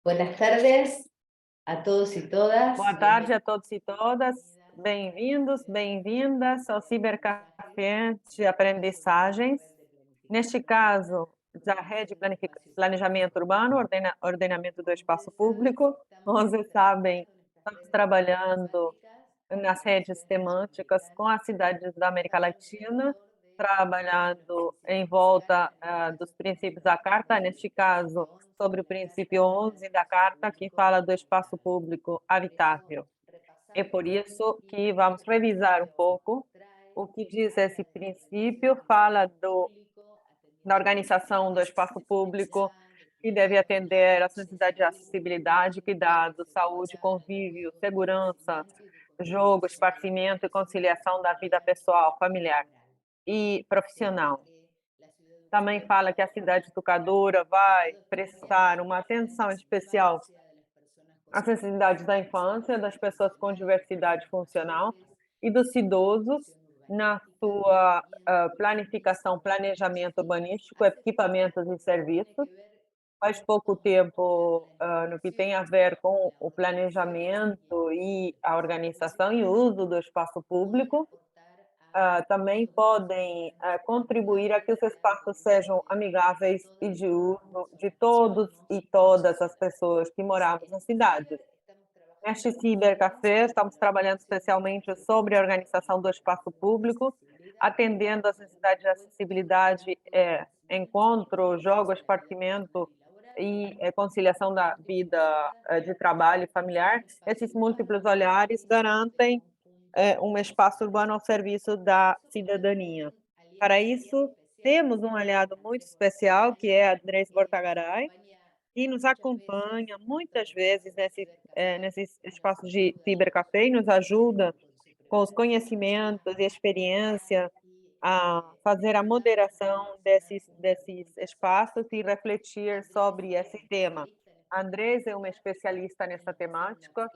Buenas tardes a todos y todas. Boa tarde a todos e todas. Bem-vindos, bem-vindas ao Cibercafé de Aprendizagens. Neste caso, da Rede Planejamento Urbano, Ordenamento do Espaço Público. Como vocês sabem, estamos trabalhando nas redes temáticas com as cidades da América Latina, trabalhando em volta dos princípios da Carta, neste caso, sobre o princípio 11 da Carta, que fala do espaço público habitável. É por isso que vamos revisar um pouco o que diz esse princípio, fala da organização do espaço público, que deve atender às necessidades de acessibilidade, cuidado, saúde, convívio, segurança, jogo, esparcimento e conciliação da vida pessoal, familiar e profissional. Também fala que a cidade educadora vai prestar uma atenção especial às necessidades da infância, das pessoas com diversidade funcional e dos idosos na sua planificação, planejamento urbanístico, equipamentos e serviços. Faz pouco tempo, no que tem a ver com o planejamento e a organização e o uso do espaço público, também podem contribuir a que os espaços sejam amigáveis e de uso de todos e todas as pessoas que moramos nas cidades. Neste Cibercafé, estamos trabalhando especialmente sobre a organização do espaço público, atendendo às necessidades de acessibilidade, encontro, jogo, esparcimento e conciliação da vida de trabalho e familiar. Esses múltiplos olhares garantem um espaço urbano ao serviço da cidadania. Para isso, temos um aliado muito especial, que é Andrés Bortagaray, que nos acompanha muitas vezes nesses espaços de cibercafé e nos ajuda com os conhecimentos e experiência a fazer a moderação desses espaços e refletir sobre esse tema. Andrés é um especialista nessa temática,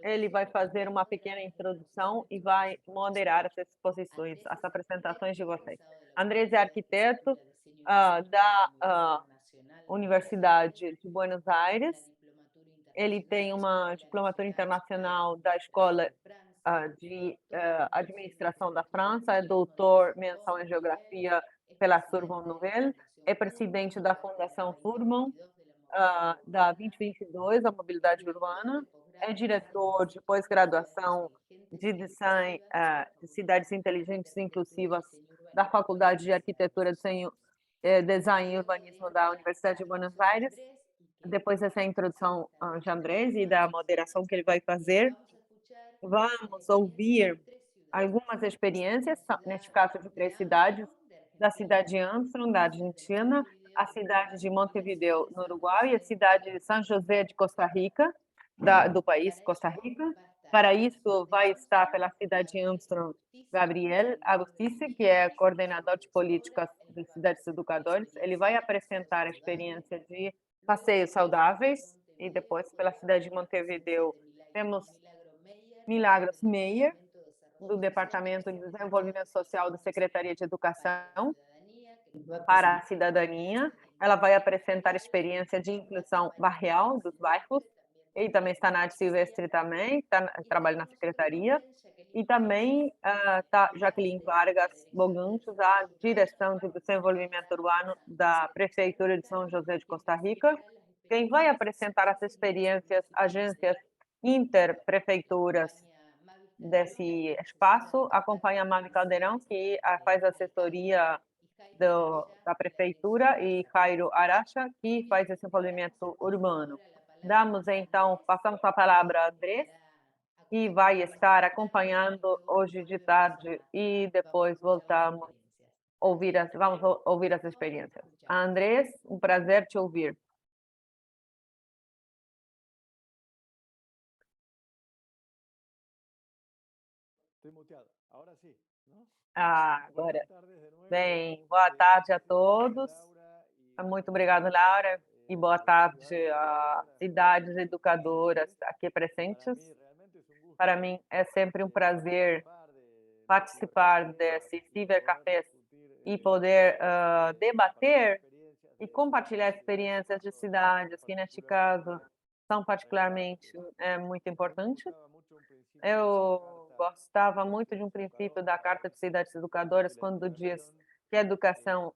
ele vai fazer uma pequena introdução e vai moderar as exposições, as apresentações de vocês. Andrés é arquiteto da Universidade de Buenos Aires, ele tem uma diplomatura internacional da Escola de Administração da França, é doutor menção em Geografia pela Sorbonne Nouvelle, é presidente da Fundação Furman, da 2022, a Mobilidade Urbana, é diretor de pós-graduação de Design de Cidades Inteligentes e Inclusivas da Faculdade de Arquitetura, Design e Urbanismo da Universidade de Buenos Aires. Depois dessa introdução de Andrés e da moderação que ele vai fazer, vamos ouvir algumas experiências, neste caso de 3 cidades, da cidade de Amsterdã, da Argentina, a cidade de Montevideo, no Uruguai, e a cidade de São José de Costa Rica, do país Costa Rica. Para isso, vai estar pela cidade de Amsterdã, Gabriel Agustice, que é coordenador de políticas de cidades educadores. Ele vai apresentar a experiência de passeios saudáveis, e depois, pela cidade de Montevideo, temos Milagros Meyer, do Departamento de Desenvolvimento Social da Secretaria de Educação para a Cidadania. Ela vai apresentar a experiência de inclusão barrial dos bairros. Ele também está na Arte Silvestre também, trabalha na Secretaria. E também está Jaqueline Vargas Boganchos, a Direção de Desenvolvimento Urbano da Prefeitura de São José de Costa Rica. Quem vai apresentar as experiências, agências interprefeituras desse espaço, acompanha a Mavi Caldeirão, que faz assessoria da prefeitura, e Jairo Aracha, que faz desenvolvimento urbano. Passamos a palavra a Andrés, que vai estar acompanhando hoje de tarde, e depois vamos ouvir as experiências. Andrés, um prazer te ouvir. Estoy muteado. Ahora sí, ¿no? Agora, Buenas tardes de nuevo. bem, boa tarde a todos. Laura, y Muito obrigado, Laura, e boa tarde às cidades educadoras aqui presentes. Para mim é sempre um prazer participar desse cibercafés e poder debater e compartilhar experiências de cidades, que neste caso são particularmente muito importantes. Eu gostava muito de um princípio da Carta de Cidades Educadoras, quando diz que a educação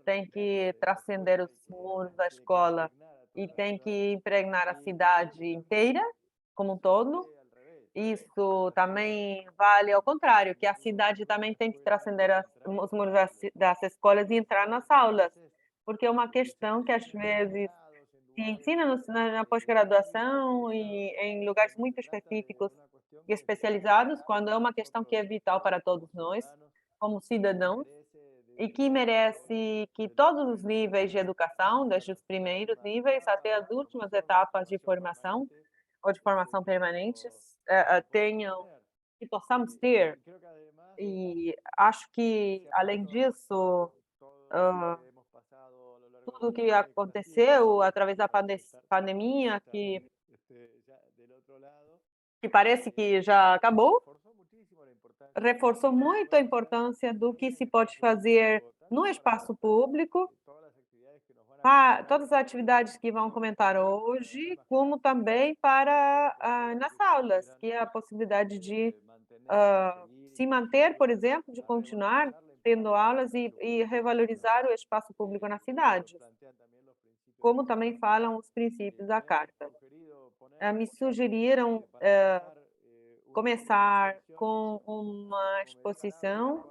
tem que transcender os muros da escola e tem que impregnar a cidade inteira, como um todo. Isso também vale ao contrário, que a cidade também tem que transcender os muros das escolas e entrar nas aulas, porque é uma questão que, às vezes, se ensina na pós-graduação e em lugares muito específicos e especializados, quando é uma questão que é vital para todos nós, como cidadãos, e que merece que todos os níveis de educação, desde os primeiros níveis até as últimas etapas de formação ou de formação permanente, tenham, que possamos ter. E acho que, além disso, tudo o que aconteceu através da pandemia, que parece que já acabou, reforçou muito a importância do que se pode fazer no espaço público, todas as atividades que vão comentar hoje, como também para nas aulas, que é a possibilidade de se manter, por exemplo, de continuar tendo aulas e revalorizar o espaço público na cidade, como também falam os princípios da Carta. Me sugeriram começar com uma exposição.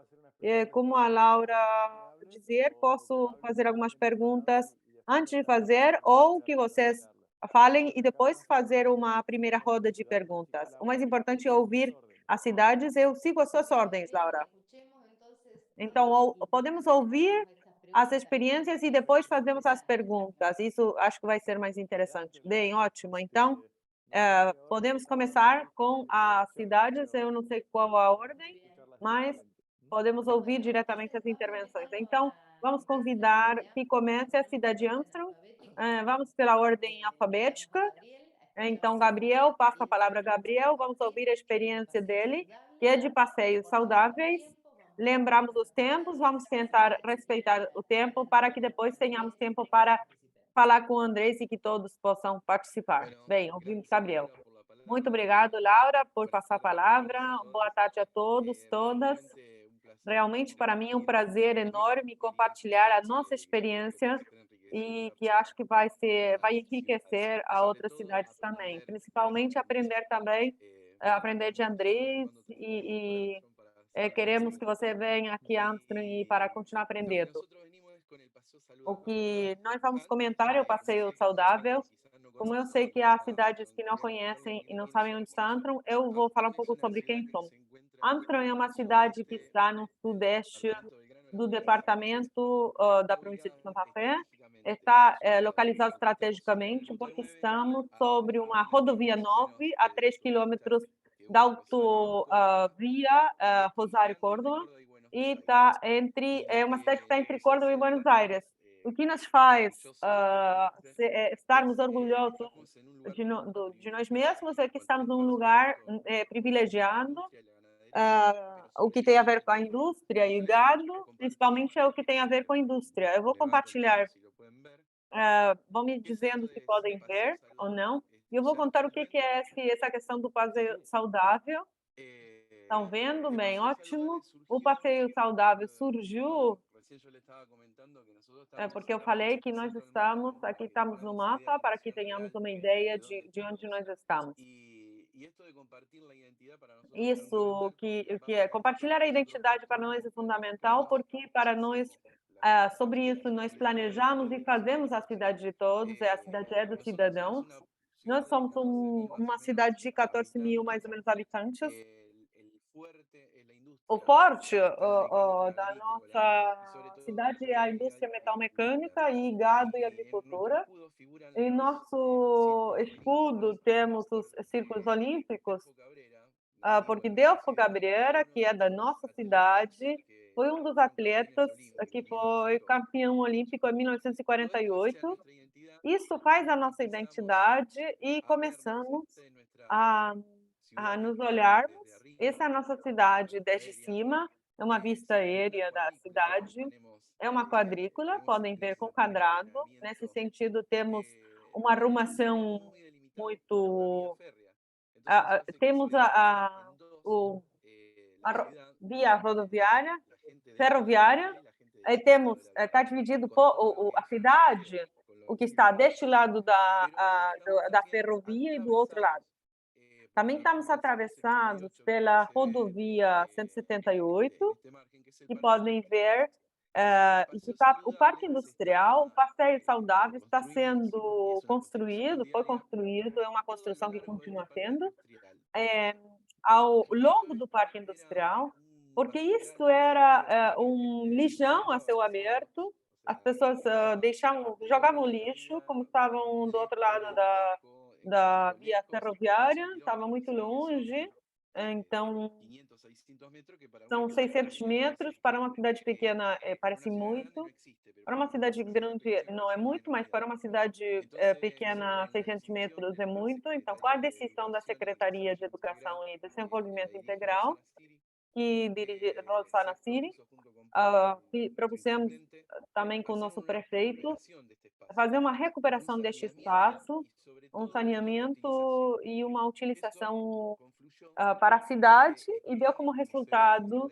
Como a Laura dizer, posso fazer algumas perguntas antes de fazer, ou que vocês falem e depois fazer uma primeira roda de perguntas. O mais importante é ouvir as cidades. Eu sigo as suas ordens, Laura. Então, podemos ouvir as experiências e depois fazemos as perguntas. Isso acho que vai ser mais interessante. Bem, ótimo. Então, podemos começar com as cidades. Eu não sei qual a ordem, mas podemos ouvir diretamente as intervenções. Então, vamos convidar que comece a cidade de Amsterdã. Vamos pela ordem alfabética. Então, Gabriel, passo a palavra a Gabriel. Vamos ouvir a experiência dele, que é de passeios saudáveis. Lembramos os tempos, vamos tentar respeitar o tempo para que depois tenhamos tempo para falar com o Andrés e que todos possam participar. Bem, ouvimos Gabriel. Muito obrigado, Laura, por passar a palavra. Boa tarde a todos, todas. Realmente, para mim, é um prazer enorme compartilhar a nossa experiência e que acho que vai enriquecer a outras cidades também, principalmente aprender de Andrés e queremos que você venha aqui a Amsterdã para continuar aprendendo. O que nós vamos comentar é o passeio saudável. Como eu sei que há cidades que não conhecem e não sabem onde está Amsterdã, eu vou falar um pouco sobre quem somos. Amsterdã é uma cidade que está no sudeste do departamento da província de Santa Fé. Está localizado estrategicamente porque estamos sobre uma rodovia 9 a 3 quilômetros da autovia Rosário Córdoba, e é uma cidade que está entre Córdoba e Buenos Aires. O que nos faz estarmos orgulhosos de nós mesmos é que estamos num lugar privilegiado, o que tem a ver com a indústria e o gado, principalmente é o que tem a ver com a indústria. Eu vou compartilhar, vão me dizendo se podem ver ou não, e eu vou contar o que é essa questão do passeio saudável. Estão vendo? Bem, ótimo. O passeio saudável surgiu porque eu falei que nós estamos no mapa para que tenhamos uma ideia de onde nós estamos. Isso que é compartilhar a identidade para nós é fundamental, porque para nós sobre isso nós planejamos e fazemos a cidade de todos, a cidade é dos cidadãos. Nós somos uma cidade de 14 mil mais ou menos habitantes. O forte da nossa cidade é a indústria metalmecânica e gado e agricultura. Em nosso escudo temos os círculos olímpicos, porque Delfo Gabriela, que é da nossa cidade, foi um dos atletas que foi campeão olímpico em 1948. Isso faz a nossa identidade e começamos a nos olharmos. Essa é a nossa cidade desde cima, é uma vista aérea da cidade, é uma quadrícula, podem ver com quadrado. Nesse sentido, temos uma arrumação muito... temos via rodoviária, ferroviária, aí temos, está dividido por a cidade, o que está deste lado da ferrovia e do outro lado. Também estamos atravessados pela rodovia 178, que podem ver, o Parque Industrial, o Passeio Saudável está sendo construído, foi construído, é uma construção que continua tendo, ao longo do Parque Industrial, porque isso era um lixão a céu aberto, as pessoas jogavam lixo, como estavam do outro lado da via ferroviária, estava muito longe, então são 600 metros, para uma cidade pequena parece muito, para uma cidade grande não é muito, mas para uma cidade pequena, 600 metros é muito. Então, com a decisão da Secretaria de Educação e Desenvolvimento Integral, que dirige Rosana Siri, propusemos também com o nosso prefeito fazer uma recuperação deste espaço, um saneamento e uma utilização para a cidade, e deu como resultado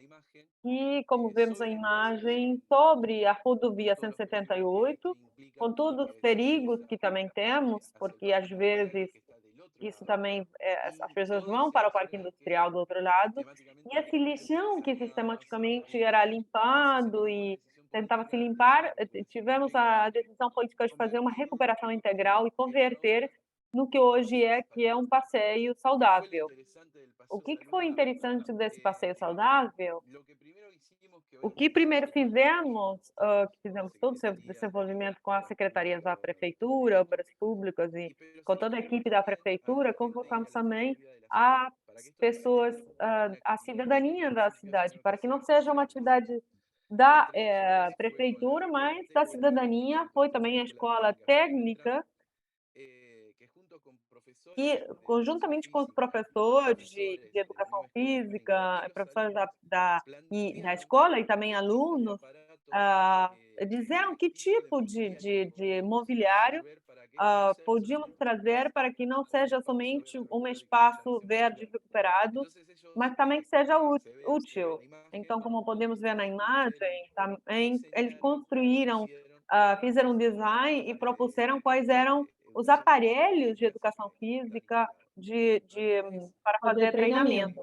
que, como vemos a imagem, sobre a rodovia 178, com todos os perigos que também temos, porque às vezes isso também, as pessoas vão para o Parque Industrial do outro lado, e esse lixão que sistematicamente era limpado e tentava se limpar, tivemos a decisão política de fazer uma recuperação integral e converter no que hoje que é um passeio saudável. O que foi interessante desse passeio saudável? O que primeiro fizemos, que fizemos todo o desenvolvimento com as secretarias da prefeitura, obras públicas e com toda a equipe da prefeitura, convocamos também as pessoas, a cidadania da cidade, para que não seja uma atividade da prefeitura, mas da cidadania. Foi também a escola técnica, que, conjuntamente com os professores de educação física, professores da escola e também alunos, disseram que tipo de mobiliário podíamos trazer para que não seja somente um espaço verde recuperado, mas também que seja útil. Então, como podemos ver na imagem, também eles construíram, fizeram um design e propuseram quais eram os aparelhos de educação física para fazer treinamento.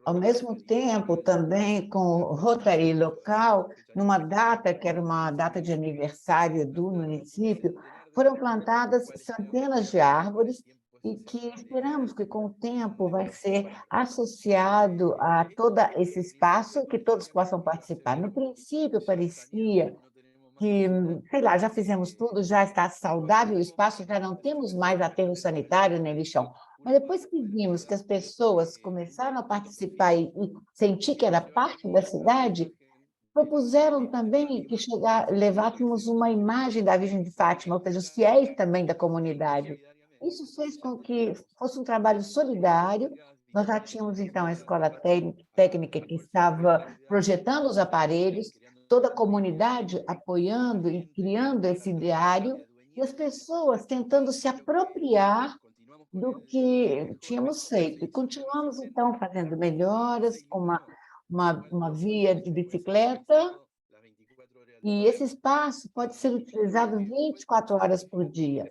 Ao mesmo tempo, também com o Rotary local, numa data que era uma data de aniversário do município, foram plantadas centenas de árvores e que esperamos que, com o tempo, vai ser associado a todo esse espaço, que todos possam participar. No princípio, parecia que, sei lá, já fizemos tudo, já está saudável o espaço, já não temos mais aterro sanitário nem lixão. Mas depois que vimos que as pessoas começaram a participar e sentir que era parte da cidade, propuseram também que levássemos uma imagem da Virgem de Fátima, ou seja, os fiéis também da comunidade. Isso fez com que fosse um trabalho solidário. Nós já tínhamos, então, a escola técnica que estava projetando os aparelhos, toda a comunidade apoiando e criando esse ideário, e as pessoas tentando se apropriar do que tínhamos feito. E continuamos, então, fazendo melhoras, com uma via de bicicleta, e esse espaço pode ser utilizado 24 horas por dia.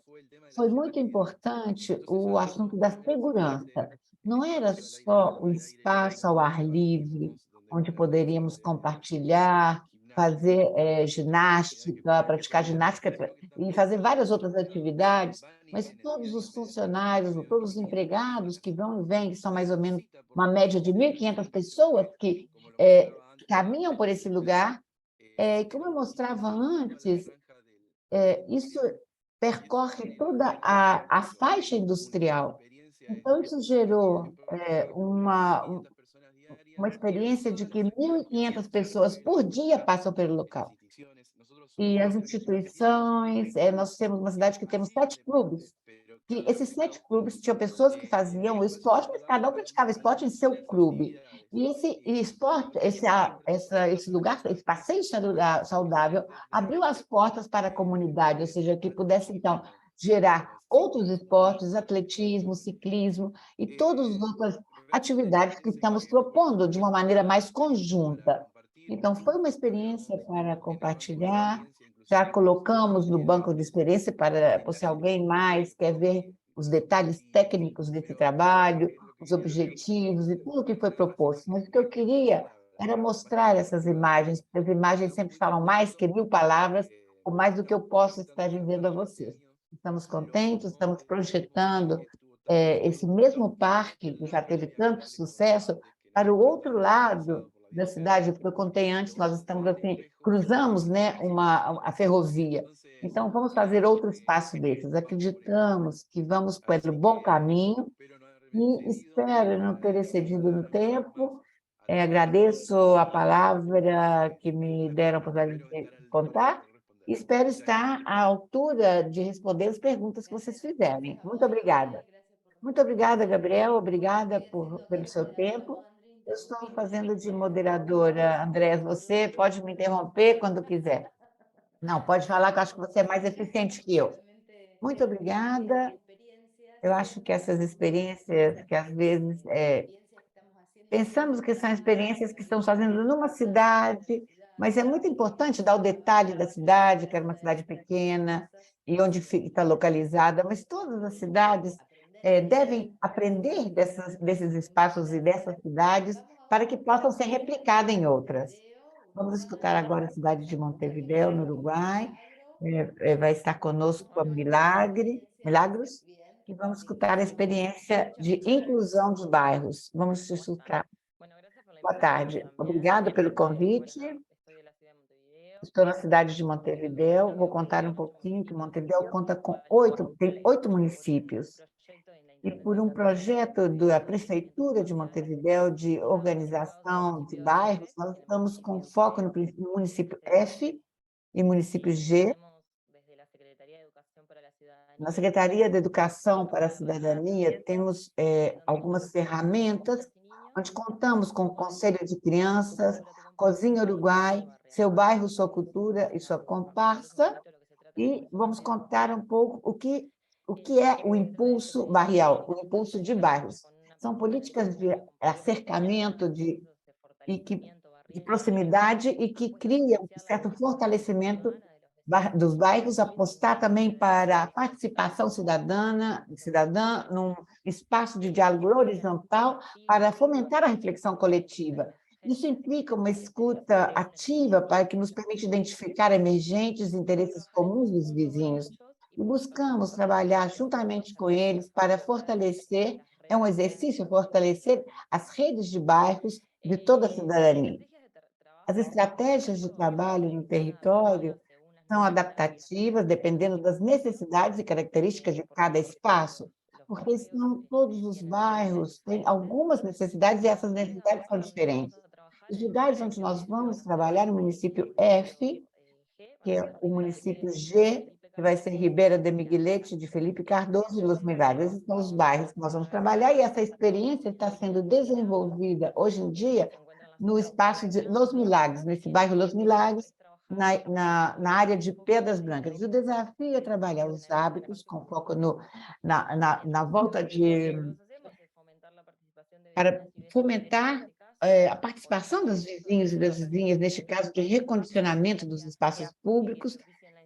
Foi muito importante o assunto da segurança. Não era só o espaço ao ar livre, onde poderíamos compartilhar, fazer ginástica, praticar ginástica e fazer várias outras atividades, mas todos os funcionários, todos os empregados que vão e vêm, que são mais ou menos uma média de 1.500 pessoas que caminham por esse lugar, como eu mostrava antes, isso percorre toda a faixa industrial. Então, isso gerou uma experiência de que 1.500 pessoas por dia passam pelo local. E as instituições, nós temos uma cidade que temos 7 clubes, que esses 7 clubes tinham pessoas que faziam o esporte, mas cada um praticava esporte em seu clube. E esse esporte, esse lugar, esse passeio saudável, abriu as portas para a comunidade, ou seja, que pudesse, então, gerar outros esportes, atletismo, ciclismo e todas as outras atividades que estamos propondo de uma maneira mais conjunta. Então, foi uma experiência para compartilhar, já colocamos no banco de experiência para se alguém mais quer ver os detalhes técnicos desse trabalho, os objetivos e tudo que foi proposto. Mas o que eu queria era mostrar essas imagens, porque as imagens sempre falam mais que 1000 palavras, ou mais do que eu posso estar dizendo a vocês. Estamos contentes, estamos projetando esse mesmo parque, que já teve tanto sucesso, para o outro lado da cidade, porque eu contei antes, nós estamos assim, cruzamos, né, a ferrovia. Então, vamos fazer outro espaço desses. Acreditamos que vamos pelo bom caminho e espero não ter excedido no tempo. Agradeço a palavra que me deram a oportunidade de contar e espero estar à altura de responder as perguntas que vocês fizerem. Muito obrigada. Muito obrigada, Gabriel. Obrigada pelo seu tempo. Eu estou fazendo de moderadora. Andrés, você pode me interromper quando quiser. Não, pode falar, que eu acho que você é mais eficiente que eu. Muito obrigada. Eu acho que essas experiências, que às vezes pensamos que são experiências que estamos fazendo numa cidade, mas é muito importante dar o detalhe da cidade, que era uma cidade pequena e onde está localizada, mas todas as cidades devem aprender desses espaços e dessas cidades para que possam ser replicadas em outras. Vamos escutar agora a cidade de Montevideo, no Uruguai. Vai estar conosco a Milagros, e vamos escutar a experiência de inclusão dos bairros. Vamos escutar. Boa tarde. Obrigada pelo convite. Estou na cidade de Montevideo. Vou contar um pouquinho que Montevideo conta com tem 8 municípios. E por um projeto da Prefeitura de Montevideo de organização de bairros, nós estamos com foco no município F e município G. Na Secretaria de Educação para a Cidadania, temos algumas ferramentas, onde contamos com o Conselho de Crianças, Cozinha Uruguai, Seu Bairro, Sua Cultura e Sua Comparsa, e vamos contar um pouco o que é o impulso barrial, o impulso de bairros. São políticas de acercamento, de proximidade e que criam um certo fortalecimento dos bairros, apostar também para a participação cidadã, num espaço de diálogo horizontal para fomentar a reflexão coletiva. Isso implica uma escuta ativa para que nos permite identificar emergentes interesses comuns dos vizinhos e buscamos trabalhar juntamente com eles para fortalecer, é um exercício fortalecer as redes de bairros de toda a cidadania. As estratégias de trabalho no território são adaptativas, dependendo das necessidades e características de cada espaço, porque senão todos os bairros têm algumas necessidades e essas necessidades são diferentes. Os lugares onde nós vamos trabalhar, no município F, que é o município G, que vai ser Ribeira de Miguelete, de Felipe Cardoso e Los Milagres. Esses são os bairros que nós vamos trabalhar e essa experiência está sendo desenvolvida hoje em dia no espaço de Los Milagres, nesse bairro Los Milagres, na área de Pedras Brancas. O desafio é trabalhar os hábitos com foco na volta para fomentar a participação dos vizinhos e das vizinhas, neste caso de recondicionamento dos espaços públicos,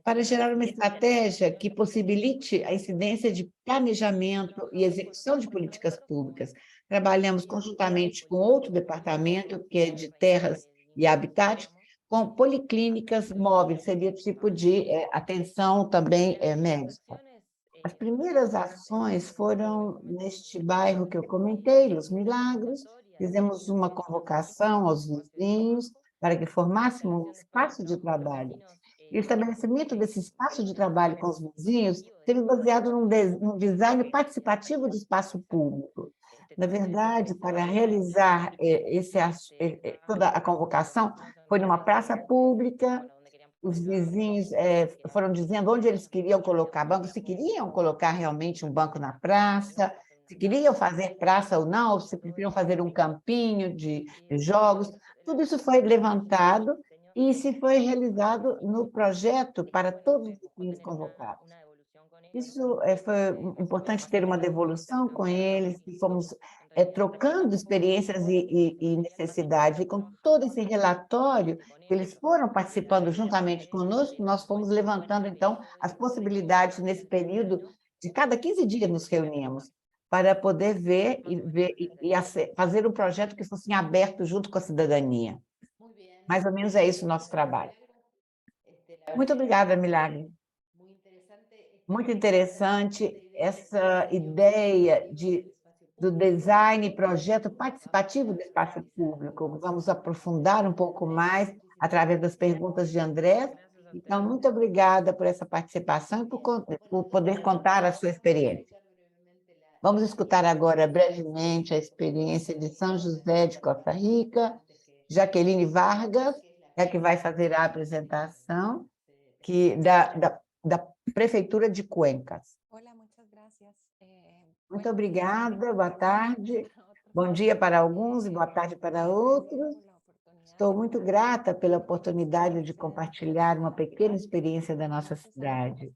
para gerar uma estratégia que possibilite a incidência de planejamento e execução de políticas públicas. Trabalhamos conjuntamente com outro departamento, que é de Terras e Habitat, com policlínicas móveis, seria tipo de atenção também médica. As primeiras ações foram neste bairro que eu comentei, Los Milagres. Fizemos uma convocação aos vizinhos para que formássemos um espaço de trabalho. E o estabelecimento desse espaço de trabalho com os vizinhos teve baseado num design participativo de espaço público. Na verdade, para realizar toda a convocação, foi numa praça pública, os vizinhos foram dizendo onde eles queriam colocar banco, se queriam colocar realmente um banco na praça, se queriam fazer praça ou não, se preferiam fazer um campinho de jogos. Tudo isso foi levantado e se foi realizado no projeto para todos os vizinhos convocados. Isso foi importante ter uma devolução com eles, e fomos trocando experiências e necessidades, e com todo esse relatório, eles foram participando juntamente conosco, nós fomos levantando, então, as possibilidades nesse período, de cada 15 dias nos reuníamos, para poder ver e fazer um projeto que fosse aberto junto com a cidadania. Mais ou menos é isso o nosso trabalho. Muito obrigada, Milagre. Muito interessante essa ideia do design e projeto participativo do espaço público. Vamos aprofundar um pouco mais através das perguntas de André. Então, muito obrigada por essa participação e por poder contar a sua experiência. Vamos escutar agora brevemente a experiência de São José de Costa Rica. Jaqueline Vargas é que vai fazer a apresentação da Prefeitura de Cuencas. Muito obrigada, boa tarde. Bom dia para alguns e boa tarde para outros. Estou muito grata pela oportunidade de compartilhar uma pequena experiência da nossa cidade.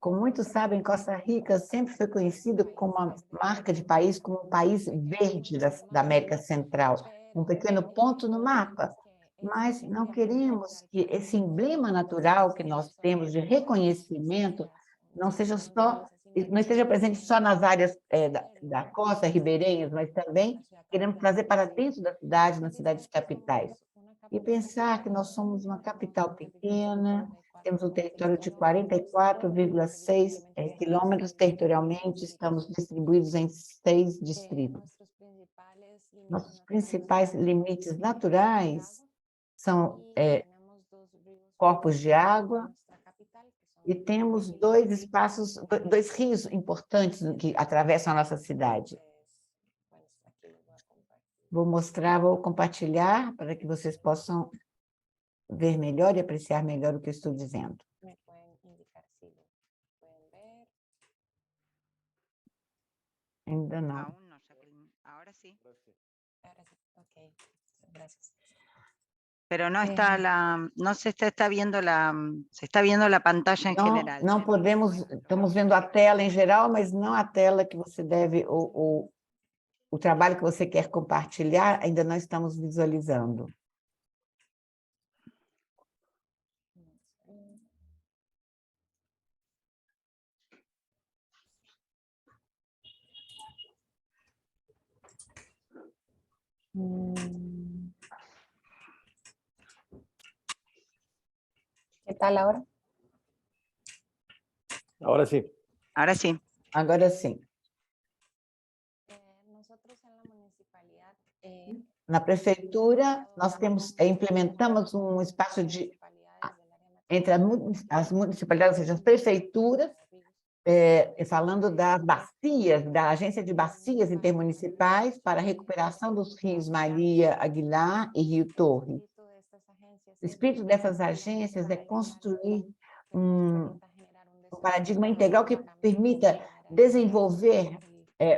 Como muitos sabem, Costa Rica sempre foi conhecido como uma marca de país, como um país verde da América Central, um pequeno ponto no mapa. Mas não queremos que esse emblema natural que nós temos de reconhecimento não esteja presente só nas áreas da costa, ribeirinhas, mas também queremos trazer para dentro da cidade, nas cidades capitais. E pensar que nós somos uma capital pequena, temos um território de 44,6 quilômetros territorialmente, estamos distribuídos em 6 distritos. Nossos principais limites naturais são corpos de água, e temos 2 rios importantes que atravessam a nossa cidade. Vou compartilhar para que vocês possam ver melhor e apreciar melhor o que eu estou dizendo. Ainda não. Ahora sí. Pero no está no se está viendo se está viendo la pantalla en general. Não podemos, estamos vendo a tela em geral, mas não a tela que você deve, o trabalho que você quer compartilhar, ainda não estamos visualizando. ¿Qué tal ahora? Ahora sí. Ahora sí. Agora sim. Na prefeitura, nós implementamos um espaço entre as municipalidades, ou seja, as prefeituras, falando das bacias, da Agência de Bacias Intermunicipais para a recuperação dos rios Maria Aguilar e Rio Torre. O espírito dessas agências é construir um paradigma integral que permita desenvolver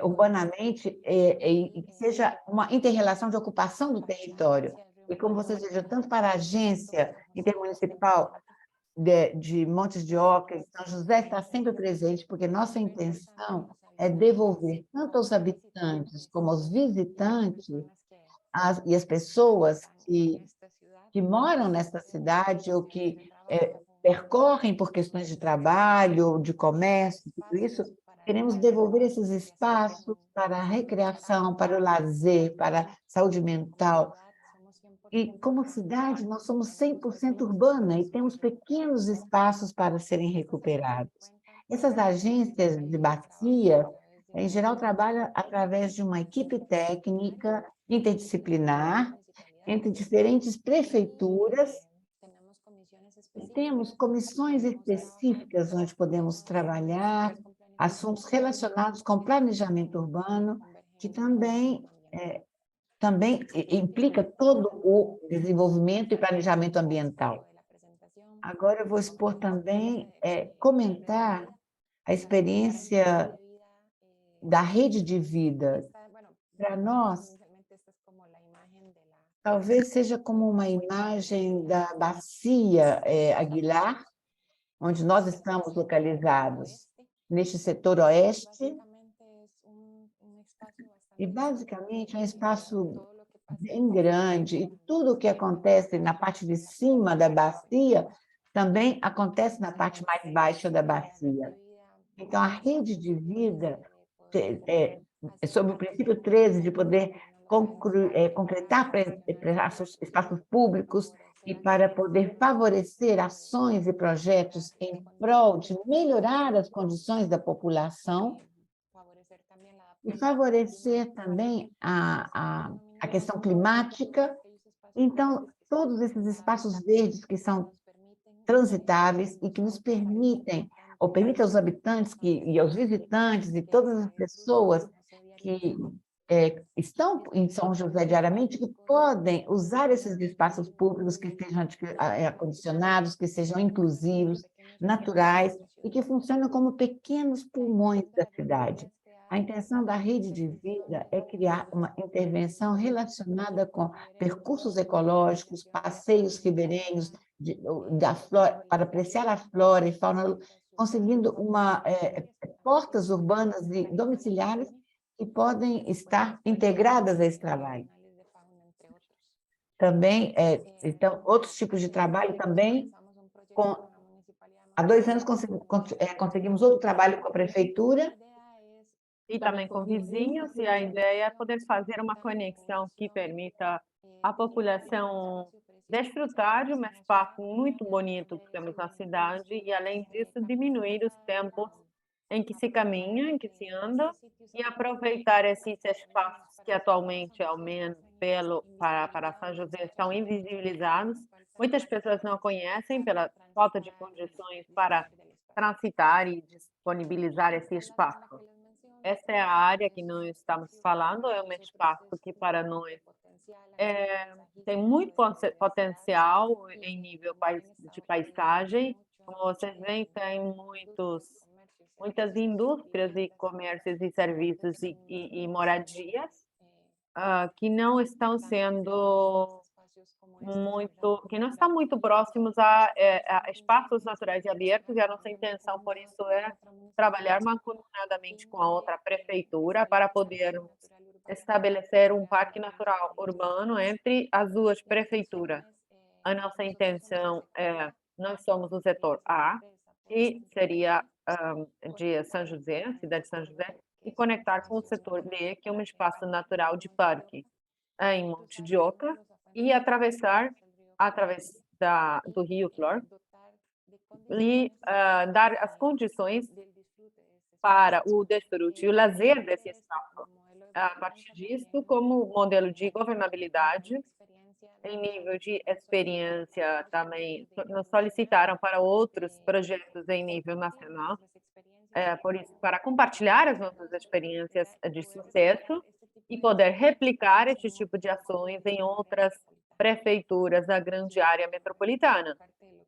urbanamente e que seja uma inter-relação de ocupação do território. E como vocês vejam, tanto para a Agência Intermunicipal de Montes de Oca, São José está sempre presente, porque nossa intenção é devolver tanto aos habitantes como aos visitantes e as pessoas que moram nesta cidade ou que percorrem por questões de trabalho, de comércio, tudo isso, queremos devolver esses espaços para a recreação, para o lazer, para a saúde mental. E, como cidade, nós somos 100% urbana e temos pequenos espaços para serem recuperados. Essas agências de bacia, em geral, trabalham através de uma equipe técnica interdisciplinar entre diferentes prefeituras. E temos comissões específicas onde podemos trabalhar assuntos relacionados com planejamento urbano, que também implica todo o desenvolvimento e planejamento ambiental. Agora eu vou expor também, comentar a experiência da rede de vida. Para nós, talvez seja como uma imagem da bacia Aguilar, onde nós estamos localizados. neste setor oeste. E, basicamente, é um espaço bem grande, e tudo o que acontece na parte de cima da bacia também acontece na parte mais baixa da bacia. Então, a rede de vida é sob o princípio 13 de poder concretar espaços públicos e para poder favorecer ações e projetos em prol de melhorar as condições da população e favorecer também a questão climática. Então, todos esses espaços verdes que são transitáveis e que nos permitem, ou permitem aos habitantes e aos visitantes e todas as pessoas que estão em São José diariamente, que podem usar esses espaços públicos que estejam acondicionados, que sejam inclusivos, naturais e que funcionam como pequenos pulmões da cidade. A intenção da rede de vida é criar uma intervenção relacionada com percursos ecológicos, passeios ribeirinhos, para apreciar a flora e fauna, conseguindo portas urbanas e domiciliares que podem estar integradas a esse trabalho. Também, então, outros tipos de trabalho também. Há 2 anos conseguimos outro trabalho com a prefeitura. E também com vizinhos, e a ideia é poder fazer uma conexão que permita à população desfrutar de um espaço muito bonito que temos na cidade e, além disso, diminuir os tempos em que se caminha, em que se anda, e aproveitar esses espaços que atualmente, ao menos para São José, estão invisibilizados. Muitas pessoas não conhecem pela falta de condições para transitar e disponibilizar esse espaço. Essa é a área que nós estamos falando, é um espaço que para nós tem muito potencial em nível de paisagem. Como vocês veem, tem muitas indústrias e comércios e serviços e moradias que não estão muito próximos a espaços naturais e abertos, e a nossa intenção, por isso, é trabalhar mancomunadamente com a outra prefeitura para poder estabelecer um parque natural urbano entre as 2 prefeituras. A nossa intenção nós somos o setor A, que seria de São José, cidade de São José, e conectar com o setor B, que é um espaço natural de parque em Monte de Oca, e atravessar através do Rio Flor e dar as condições para o desfrute e o lazer desse espaço. A partir disso, como modelo de governabilidade, em nível de experiência, também nos solicitaram para outros projetos em nível nacional, por isso, para compartilhar as nossas experiências de sucesso e poder replicar esse tipo de ações em outras prefeituras da grande área metropolitana.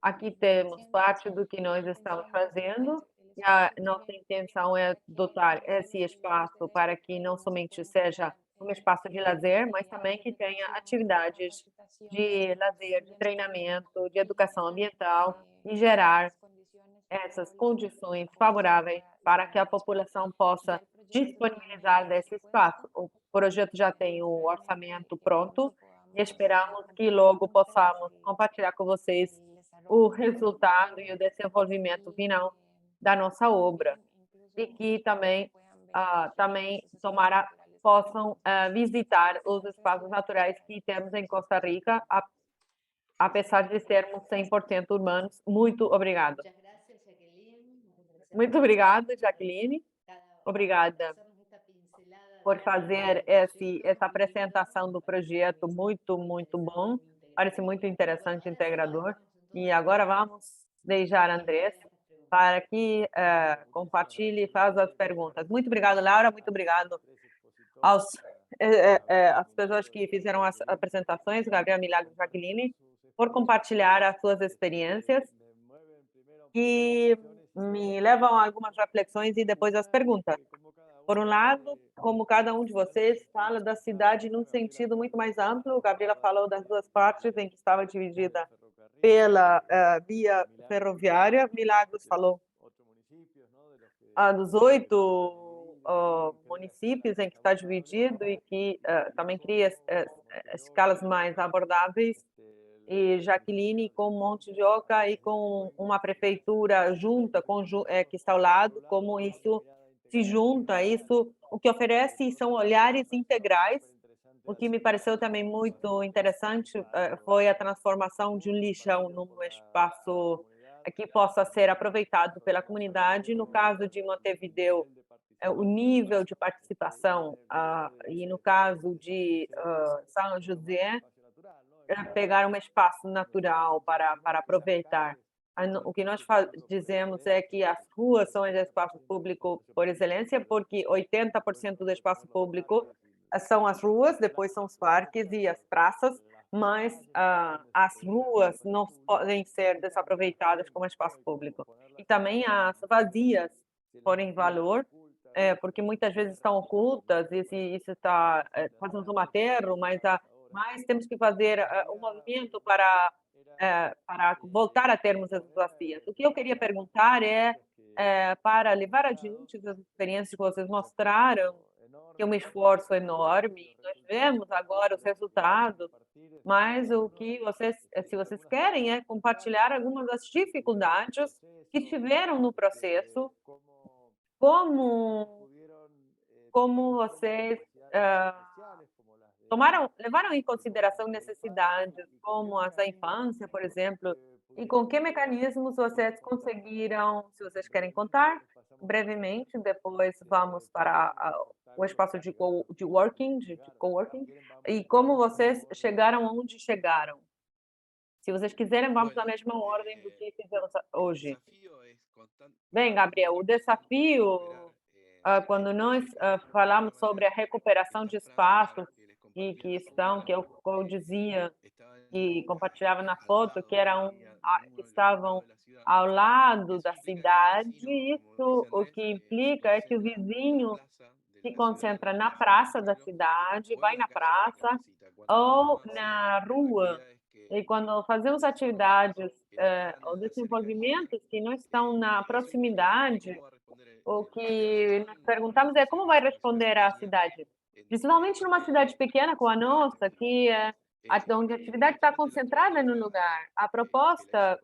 Aqui temos parte do que nós estamos fazendo, e a nossa intenção é dotar esse espaço para que não somente seja um espaço de lazer, mas também que tenha atividades de lazer, de treinamento, de educação ambiental e gerar essas condições favoráveis para que a população possa disponibilizar desse espaço. O projeto já tem o orçamento pronto e esperamos que logo possamos compartilhar com vocês o resultado e o desenvolvimento final da nossa obra, e que também possam visitar os espaços naturais que temos em Costa Rica, apesar de sermos 100% urbanos. Muito obrigado. Muito obrigada, Jaqueline. Obrigada por fazer essa apresentação do projeto, muito, muito bom. Parece muito interessante, integrador. E agora vamos deixar Andrés para que compartilhe e faça as perguntas. Muito obrigado, Laura. Muito obrigado às pessoas que fizeram as apresentações, Gabriel, Milagro e Jaqueline, por compartilhar as suas experiências, que me levam a algumas reflexões e depois as perguntas. Por um lado, como cada um de vocês fala da cidade num sentido muito mais amplo, Gabriela falou das 2 partes em que estava dividida pela via ferroviária, Milagros falou dos 8 municípios em que está dividido e que também cria escalas mais abordáveis, e Jaqueline com Monte de Oca e com uma prefeitura junta, que está ao lado, como isso se junta, isso o que oferece são olhares integrais. O que me pareceu também muito interessante foi a transformação de um lixão num espaço que possa ser aproveitado pela comunidade. No caso de Montevideo, o nível de participação, e no caso de São José, pegar um espaço natural para aproveitar. O que nós dizemos é que as ruas são o espaço público por excelência, porque 80% do espaço público são as ruas, depois são os parques e as praças, mas as ruas não podem ser desaproveitadas como espaço público. E também as vazias forem valor, porque muitas vezes estão ocultas, e isso está fazendo um aterro, mas temos que fazer um movimento para voltar a termos essas vazias. O que eu queria perguntar para levar adiante as experiências que vocês mostraram, que é um esforço enorme, nós vemos agora os resultados, mas o que se vocês querem, é compartilhar algumas das dificuldades que tiveram no processo, como vocês levaram em consideração necessidades como as da infância, por exemplo, e com que mecanismos vocês conseguiram, se vocês querem contar brevemente, depois vamos para o espaço de coworking, e como vocês chegaram onde chegaram. Se vocês quiserem, vamos na mesma ordem do que fizemos hoje. Bem, Gabriel, o desafio, quando nós falamos sobre a recuperação de espaços que eu dizia e compartilhava na foto, que estavam ao lado da cidade, isso o que implica é que o vizinho se concentra na praça da cidade, vai na praça ou na rua, e quando fazemos atividades ou desenvolvimentos que não estão na proximidade, o que nós perguntamos é como vai responder a cidade, principalmente numa cidade pequena como a nossa, onde a atividade está concentrada no lugar. A proposta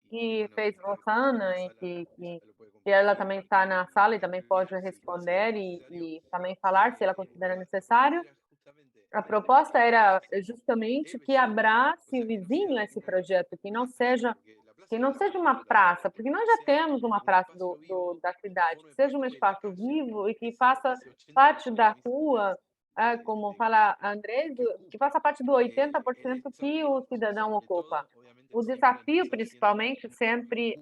que fez Rosana, e que ela também está na sala e também pode responder e também falar se ela considera necessário, a proposta era justamente que abrace o vizinho a esse projeto, que não seja uma praça, porque nós já temos uma praça da cidade, que seja um espaço vivo e que faça parte da rua, como fala Andrés, que faça parte do 80% que o cidadão ocupa. O desafio, principalmente, sempre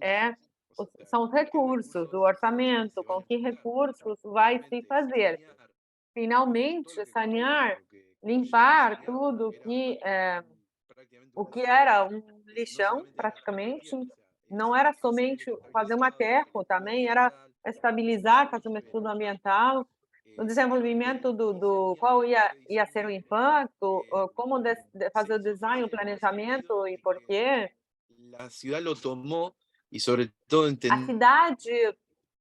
são os recursos, o orçamento, com que recursos vai se fazer. Finalmente, sanear, limpar tudo o que era um lixão, praticamente, não era somente fazer um aterro, também era estabilizar, fazer um estudo ambiental, o desenvolvimento qual ia ser o impacto, como fazer o design, o planejamento e por quê. A cidade lo tomou e, sobretudo, A cidade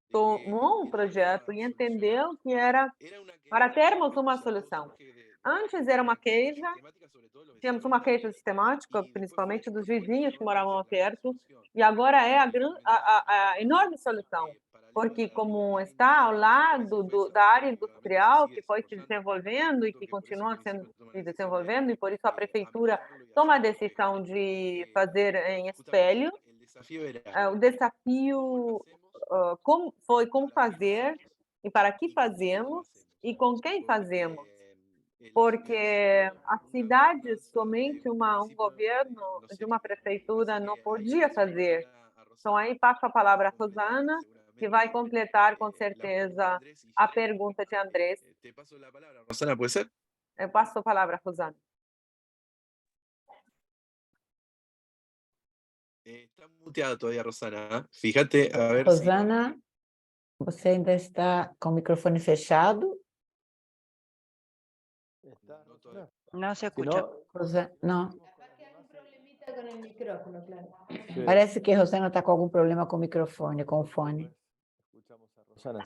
tomou um projeto e entendeu que era para termos uma solução. Antes era uma queixa, tínhamos uma queixa sistemática, principalmente dos vizinhos que moravam perto, e agora é a enorme solução, porque como está ao lado da área industrial que foi se desenvolvendo e que continua se desenvolvendo, e por isso a prefeitura toma a decisão de fazer em espelho. O desafio foi como fazer e para que fazemos e com quem fazemos, porque a cidade somente um governo de uma prefeitura não podia fazer. Então aí passo a palavra a Rosana, que vai completar com certeza a pergunta de Andrés. Rosana, pode ser? Eu passo a palavra a Rosana. Está muteada todavía, Rosana. Fíjate, a ver. Rosana, você ainda está com o microfone fechado? No se escucha. Não. Hay un problemita con el micrófono, claro. Parece que a Rosana está com algum problema com o microfone, com o fone. Rosana,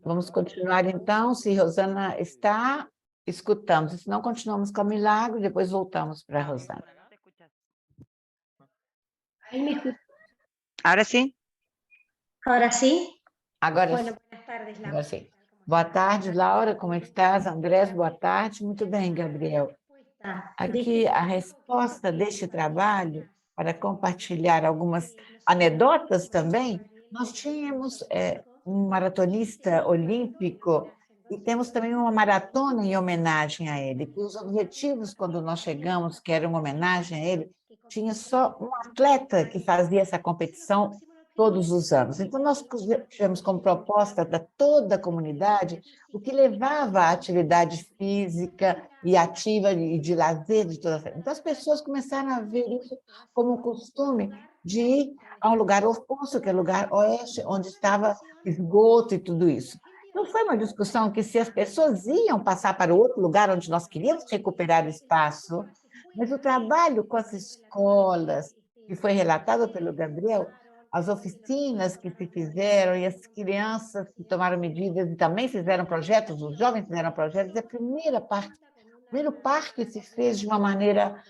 Vamos continuar então. Se Rosana está, escutamos. Se não, continuamos com a Milagro, depois voltamos para a Rosana. Ahí me escucho. ¿Ahora sí? Ahora sí. Agora, Bueno, buenas tardes, agora Laura. sim. Boa tarde, Laura. Como é que estás? Andrés, boa tarde. Muito bem, Gabriel. Aqui a resposta deste trabalho, para compartilhar algumas anedotas também, nós tínhamos um maratonista olímpico e temos também uma maratona em homenagem a ele. E os objetivos, quando nós chegamos, que era uma homenagem a ele, tinha só um atleta que fazia essa competição todos os anos. Então, nós tivemos como proposta da toda a comunidade o que levava à atividade física e ativa e de lazer de toda a Então, as pessoas começaram a ver isso como um costume de ir a um lugar oposto, que é o lugar oeste, onde estava esgoto e tudo isso. Não foi uma discussão que se as pessoas iam passar para outro lugar onde nós queríamos recuperar o espaço, mas o trabalho com as escolas, que foi relatado pelo Gabriel, as oficinas que se fizeram e as crianças que tomaram medidas e também fizeram projetos, os jovens fizeram projetos, é a primeira parte. O primeiro parque se fez de uma maneira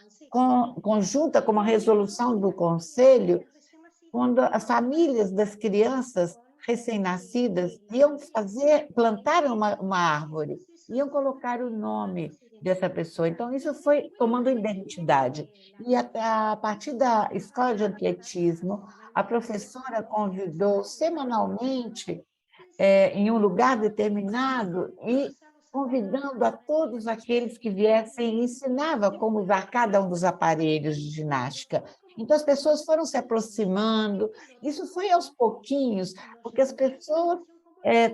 conjunta com uma resolução do Conselho, quando as famílias das crianças recém-nascidas iam plantar uma árvore, iam colocar o nome dessa pessoa. Então, isso foi tomando identidade. E a partir da escola de atletismo, a professora convidou semanalmente em um lugar determinado e convidando a todos aqueles que viessem, ensinava como usar cada um dos aparelhos de ginástica. Então, as pessoas foram se aproximando, isso foi aos pouquinhos, porque as pessoas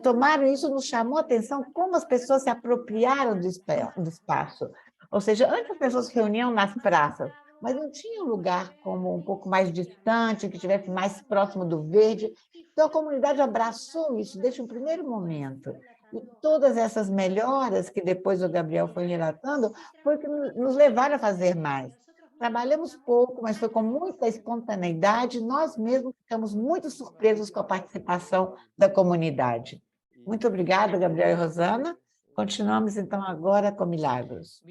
tomaram isso, nos chamou a atenção como as pessoas se apropriaram do espaço. Ou seja, antes as pessoas se reuniam nas praças, mas não tinha um lugar como um pouco mais distante, que estivesse mais próximo do verde. Então, a comunidade abraçou isso desde o primeiro momento. E todas essas melhoras que depois o Gabriel foi relatando, foi que nos levaram a fazer mais. Trabalhamos pouco, mas foi com muita espontaneidade, nós mesmos ficamos muito surpresos com a participação da comunidade. Muito obrigada, Gabriel e Rosana. Continuamos, então, agora com Milagros.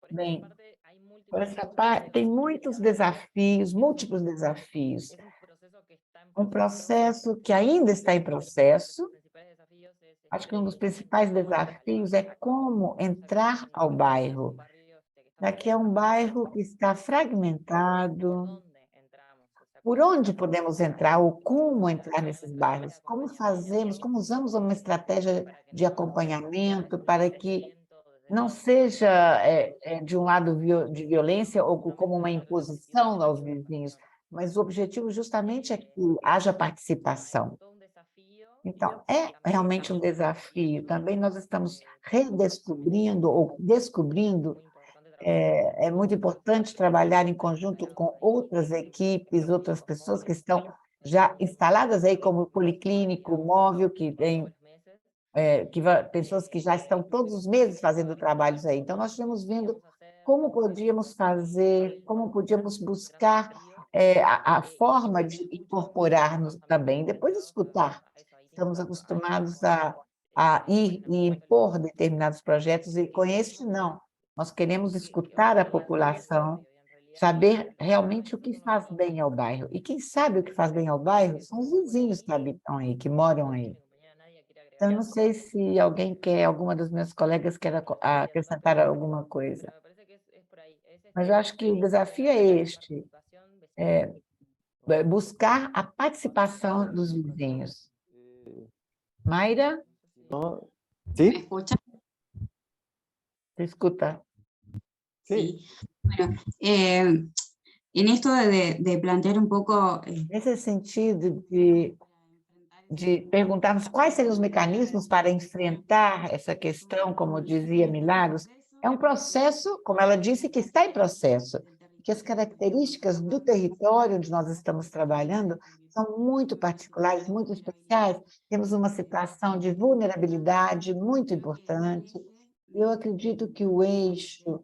Bem, por essa parte, tem muitos desafios, múltiplos desafios. Um processo que ainda está em processo. Acho que um dos principais desafios é como entrar ao bairro. Daqui é um bairro que está fragmentado. Por onde podemos entrar ou como entrar nesses bairros? Como fazemos, como usamos uma estratégia de acompanhamento para que não seja de um lado de violência ou como uma imposição aos vizinhos, mas o objetivo justamente é que haja participação. Então, é realmente um desafio. Também nós estamos redescobrindo ou descobrindo. É muito importante trabalhar em conjunto com outras equipes, outras pessoas que estão já instaladas aí como policlínico móvel, que tem pessoas que já estão todos os meses fazendo trabalhos aí. Então, nós estamos vendo como podíamos fazer, como podíamos buscar a forma de incorporar-nos também, depois escutar. Estamos acostumados a ir e impor determinados projetos, e com este não. Nós queremos escutar a população, saber realmente o que faz bem ao bairro. E quem sabe o que faz bem ao bairro são os vizinhos que habitam aí, que moram aí. Então, não sei se alguma das minhas colegas quer acrescentar alguma coisa. Mas eu acho que o desafio é este, buscar a participação dos vizinhos. Mayra? ¿Sí? ¿Me escucha? Te escuta. Sí. Bueno, en esto de plantear un poco... Nesse sentido de perguntarmos quais seriam os mecanismos para enfrentar essa questão, como dizia Milagros, é um processo, como ela disse, que está em processo, que as características do território onde nós estamos trabalhando são muito particulares, muito especiais. Temos uma situação de vulnerabilidade muito importante. Eu acredito que o eixo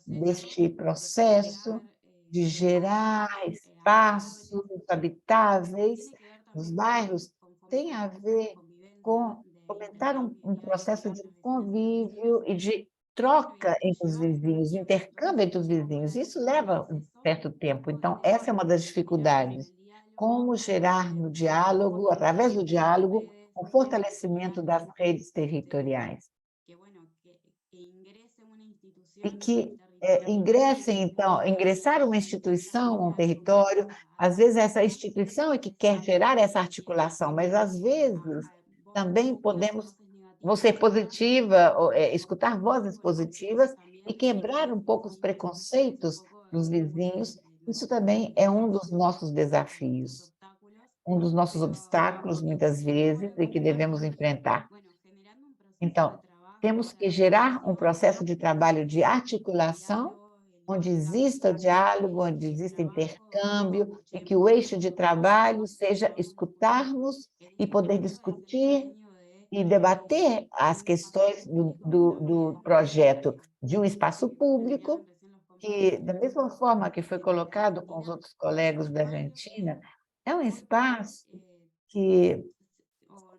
deste processo de gerar espaços habitáveis nos bairros tem a ver com fomentar um processo de convívio e de troca entre os vizinhos, de intercâmbio entre os vizinhos. Isso leva um certo tempo. Então, essa é uma das dificuldades. Como gerar no diálogo, através do diálogo, o fortalecimento das redes territoriais. E que ingressem, então, ingressar uma instituição, um território, às vezes essa instituição é que quer gerar essa articulação, mas às vezes também vou ser positiva, escutar vozes positivas e quebrar um pouco os preconceitos dos vizinhos. Isso também é um dos nossos desafios, um dos nossos obstáculos, muitas vezes, e que devemos enfrentar. Então, temos que gerar um processo de trabalho de articulação, onde exista diálogo, onde exista intercâmbio, e que o eixo de trabalho seja escutarmos e poder discutir e debater as questões do projeto de um espaço público, que, da mesma forma que foi colocado com os outros colegas da Argentina, é um espaço que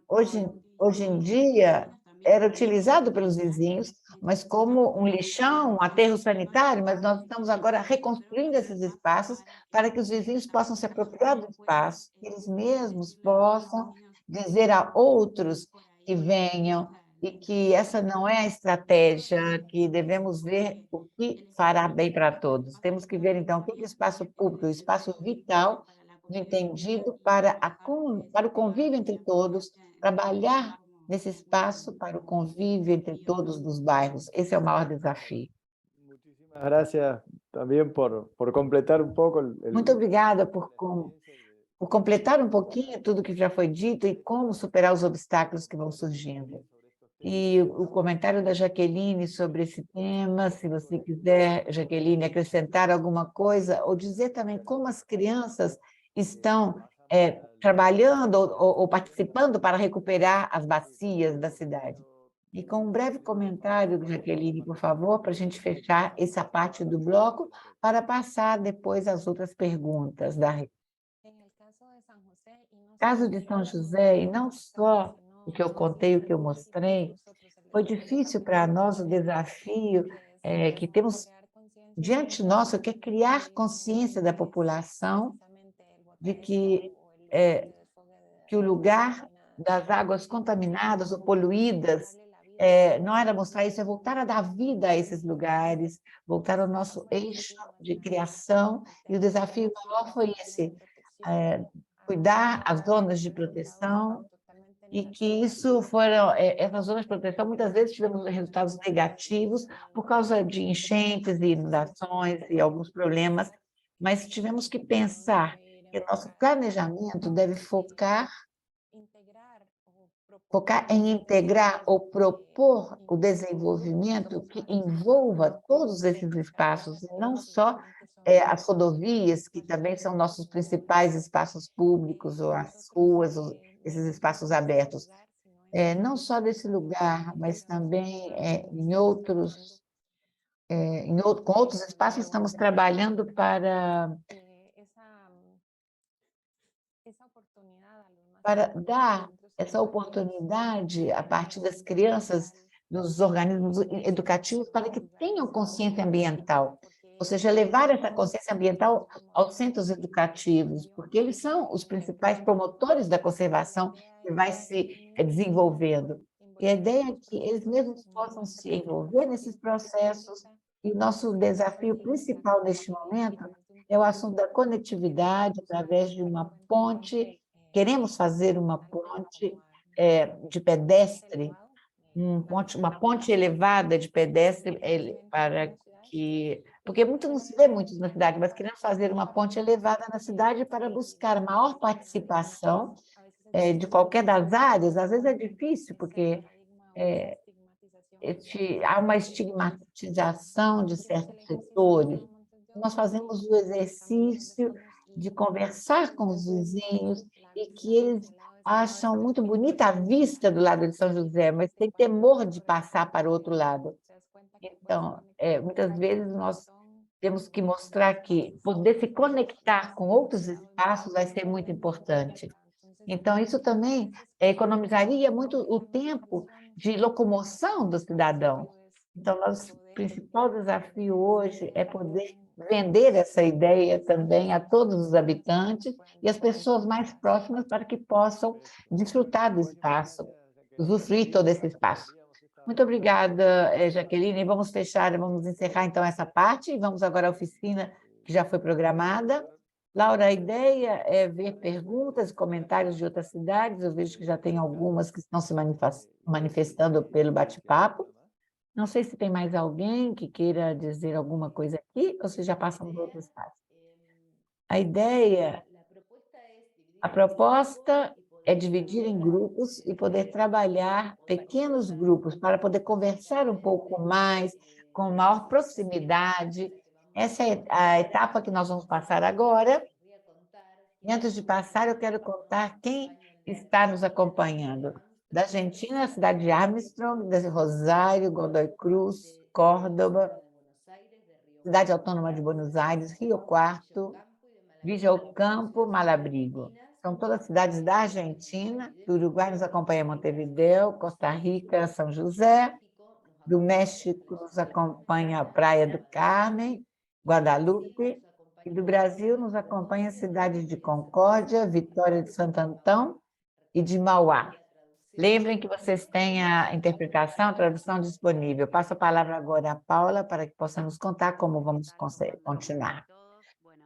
hoje em dia era utilizado pelos vizinhos, mas como um lixão, um aterro sanitário, mas nós estamos agora reconstruindo esses espaços para que os vizinhos possam se apropriar do espaço, que eles mesmos possam dizer a outros que venham e que essa não é a estratégia, que devemos ver o que fará bem para todos. Temos que ver, então, o que é o espaço público, o espaço vital, entendido para o convívio entre todos, trabalhar nesse espaço para o convívio entre todos dos bairros. Esse é o maior desafio. Muchísimas gracias también por completar un poco Muito obrigada por completar um pouquinho tudo que já foi dito e como superar os obstáculos que vão surgindo. E o comentário da Jaqueline sobre esse tema, se você quiser, Jaqueline, acrescentar alguma coisa, ou dizer também como as crianças estão trabalhando ou participando para recuperar as bacias da cidade. E com um breve comentário, Jaqueline, por favor, para a gente fechar essa parte do bloco, para passar depois às outras perguntas da No caso de São José, e não só o que eu contei, o que eu mostrei, foi difícil para nós o desafio que temos diante nosso, que é criar consciência da população de que o lugar das águas contaminadas ou poluídas não era mostrar isso, é voltar a dar vida a esses lugares, voltar ao nosso eixo de criação, e o desafio maior foi esse, cuidar as zonas de proteção, e que essas zonas de proteção, muitas vezes tivemos resultados negativos por causa de enchentes e inundações e alguns problemas, mas tivemos que pensar que o nosso planejamento deve focar em integrar ou propor o desenvolvimento que envolva todos esses espaços, e não só as rodovias, que também são nossos principais espaços públicos, ou as ruas, ou esses espaços abertos. Não só desse lugar, mas também com outros espaços, estamos trabalhando para dar essa oportunidade a partir das crianças, dos organismos educativos, para que tenham consciência ambiental, ou seja, levar essa consciência ambiental aos centros educativos, porque eles são os principais promotores da conservação que vai se desenvolvendo. E a ideia é que eles mesmos possam se envolver nesses processos, e o nosso desafio principal neste momento é o assunto da conectividade através de uma ponte. Queremos fazer uma ponte de pedestre, uma ponte elevada de pedestre, porque não se vê muito na cidade, mas queremos fazer uma ponte elevada na cidade para buscar maior participação de qualquer das áreas. Às vezes é difícil, porque há uma estigmatização de certos setores. Nós fazemos o exercício de conversar com os vizinhos, e que eles acham muito bonita a vista do lado de São José, mas tem temor de passar para o outro lado. Então, muitas vezes nós temos que mostrar que poder se conectar com outros espaços vai ser muito importante. Então, isso também economizaria muito o tempo de locomoção do cidadão. Então, nosso principal desafio hoje é poder vender essa ideia também a todos os habitantes e as pessoas mais próximas para que possam desfrutar do espaço, usufruir todo esse espaço. Muito obrigada, Jaqueline. Vamos fechar, vamos encerrar então essa parte e vamos agora à oficina que já foi programada. Laura, a ideia é ver perguntas e comentários de outras cidades. Eu vejo que já tem algumas que estão se manifestando pelo bate-papo. Não sei se tem mais alguém que queira dizer alguma coisa aqui ou se já passamos para outro espaço. A proposta é dividir em grupos e poder trabalhar pequenos grupos para poder conversar um pouco mais, com maior proximidade. Essa é a etapa que nós vamos passar agora. E antes de passar, eu quero contar quem está nos acompanhando. Da Argentina, a cidade de Armstrong, de Rosário, Godoy Cruz, Córdoba, Cidade Autônoma de Buenos Aires, Rio Quarto, Villa do Campo, Malabrigo. São todas cidades da Argentina. Do Uruguai nos acompanha Montevideo, Costa Rica, São José. Do México nos acompanha a Praia do Carmen, Guadalupe. E do Brasil nos acompanha a cidade de Concórdia, Vitória de Santo Antão e de Mauá. Lembrem que vocês têm a interpretação, a tradução disponível. Passo a palavra agora à Paula para que possamos contar como vamos continuar.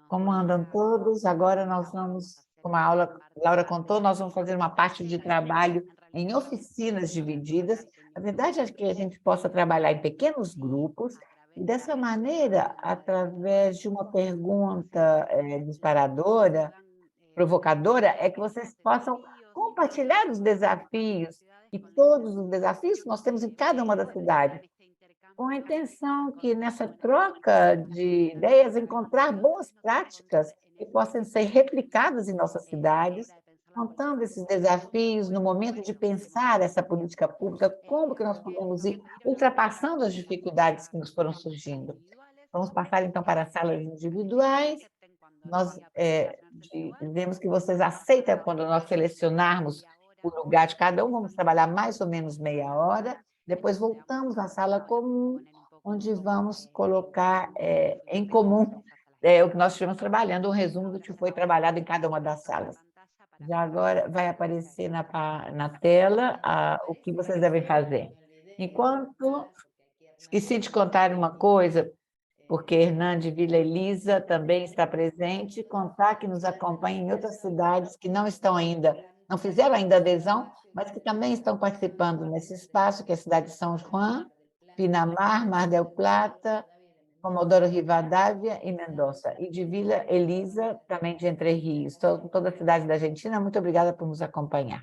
Como andam todos? Agora nós vamos, como a Laura contou, nós vamos fazer uma parte de trabalho em oficinas divididas. A verdade é que a gente possa trabalhar em pequenos grupos e, dessa maneira, através de uma pergunta disparadora, provocadora, é que vocês possam compartilhar os desafios e todos os desafios que nós temos em cada uma das cidades, com a intenção que, nessa troca de ideias, encontrar boas práticas que possam ser replicadas em nossas cidades, contando esses desafios no momento de pensar essa política pública, como que nós podemos ir ultrapassando as dificuldades que nos foram surgindo. Vamos passar, então, para as salas individuais. Nós dizemos que vocês aceitam quando nós selecionarmos o lugar de cada um, vamos trabalhar mais ou menos meia hora, depois voltamos à sala comum, onde vamos colocar em comum o que nós estivemos trabalhando, um resumo do que foi trabalhado em cada uma das salas. Já agora vai aparecer na tela o que vocês devem fazer. Enquanto, esqueci de contar uma coisa, porque Hernande Vila Elisa também está presente, contar que nos acompanha em outras cidades que não fizeram ainda adesão, mas que também estão participando nesse espaço, que é a cidade de São João, Pinamar, Mar del Plata, Comodoro Rivadavia e Mendoza. E de Vila Elisa, também de Entre Rios. Toda a cidade da Argentina, muito obrigada por nos acompanhar.